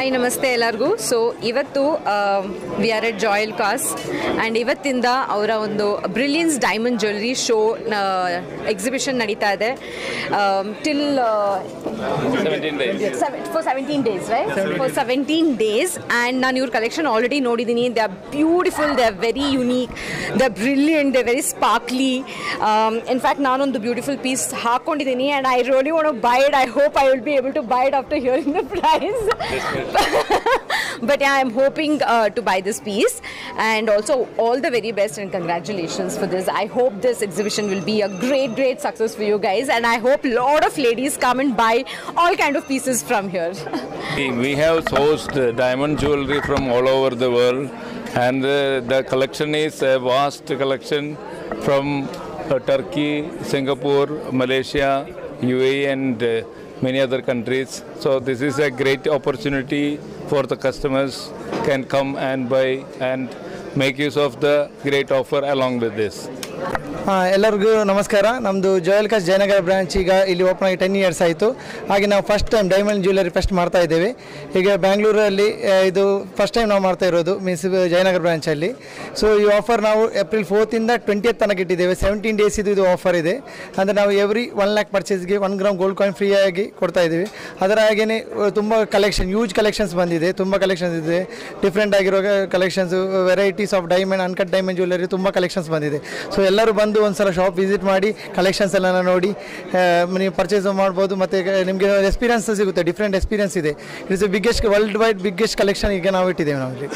Hi ನಮಸ್ತೆ ಎಲ್ಲರಿಗೂ. So ಇವತ್ತು we are at Joyalukkas and ಇವತ್ತಿಂದ ಅವರ ಒಂದು brilliance diamond jewellery show exhibition ನಡೀತಾ ಇದೆ till for 17 days, right? For 17 days. And ನಾನು ಇವ್ರ ಕಲೆಕ್ಷನ್ ಆಲ್ರೆಡಿ ನೋಡಿದ್ದೀನಿ. They are beautiful, they are very unique, they are brilliant, they very sparkly. In fact ನಾನೊಂದು beautiful piece ಹಾಕ್ಕೊಂಡಿದ್ದೀನಿ and I really want to buy it. I hope I will be able to buy it after hearing the price. But yeah, I'm hoping to buy this piece, and also all the very best and congratulations for this. I hope this exhibition will be a great success for you guys, and I hope lot of ladies come and buy all kind of pieces from here. We have sourced diamond jewelry from all over the world, and the collection is a vast collection from Turkey, Singapore, Malaysia, UAE, and many other countries. So this is a great opportunity for the customers can come and buy and make use of the great offer along with this. ಎಲ್ಲರಿಗೂ ನಮಸ್ಕಾರ. ನಮ್ಮದು Joel ಕಾಸ್ Jayanagar branch ಈಗ ಇಲ್ಲಿ open ಆಗಿ 10 years ಆಯಿತು. ಹಾಗೆ ನಾವು first time diamond jewellery fest ಮಾಡ್ತಾ ಇದ್ದೇವೆ. ಈಗ ಬ್ಯಾಂಗ್ಳೂರಲ್ಲಿ ಇದು ಫಸ್ಟ್ ಟೈಮ್ ನಾವು ಮಾಡ್ತಾ ಇರೋದು, ಮೀನ್ಸ್ ಜಯನಗರ ಬ್ರಾಂಚಲ್ಲಿ. ಸೊ ಈ ಆಫರ್ ನಾವು ಏಪ್ರಿಲ್ 4th ಇಂದ 20th ತನಕ ಇಟ್ಟಿದ್ದೇವೆ. 17 days ಇದು ಆಫರ್ ಇದೆ. ಅಂದರೆ ನಾವು every 1 lakh ಪರ್ಚೇಸ್ಗೆ 1 gram gold coin ಫ್ರೀಯಾಗಿ ಕೊಡ್ತಾ ಇದ್ದೀವಿ. ಅದರ ಹಾಗೆಯೇ ತುಂಬ ಕಲೆಕ್ಷನ್, ಯೂಜ್ ಕಲೆಕ್ಷನ್ಸ್ ಬಂದಿದೆ, ತುಂಬ ಕಲೆಕ್ಷನ್ಸ್ ಇದೆ. ಡಿಫ್ರೆಂಟ್ ಆಗಿರೋ collections, varieties of diamond, uncut diamond jewellery ತುಂಬ ಕಲೆಕ್ಷನ್ಸ್ ಬಂದಿದೆ. ಸೊ ಎಲ್ಲರೂ ಬಂದು ಒಂದ್ಸಲ ಶಾಪ್ ವಿಸಿಟ್ ಮಾಡಿ ಕಲೆಕ್ಷನ್ಸ್ ಎಲ್ಲ ನೋಡಿ ನೀವು ಪರ್ಚೇಸ್ ಮಾಡ್ಬೋದು. ಮತ್ತು ನಿಮಗೆ ಎಕ್ಸ್ಪೀರಿಯನ್ಸ್ ಸಿಗುತ್ತೆ, ಡಿಫ್ರೆಂಟ್ ಎಕ್ಸ್ಪೀರಿಯನ್ಸ್ ಇದೆ. It's biggest, world wide biggest collection ಈಗ ನಾವು ಇಟ್ಟಿದ್ದೇವೆ ನಾವು ಇಲ್ಲಿ.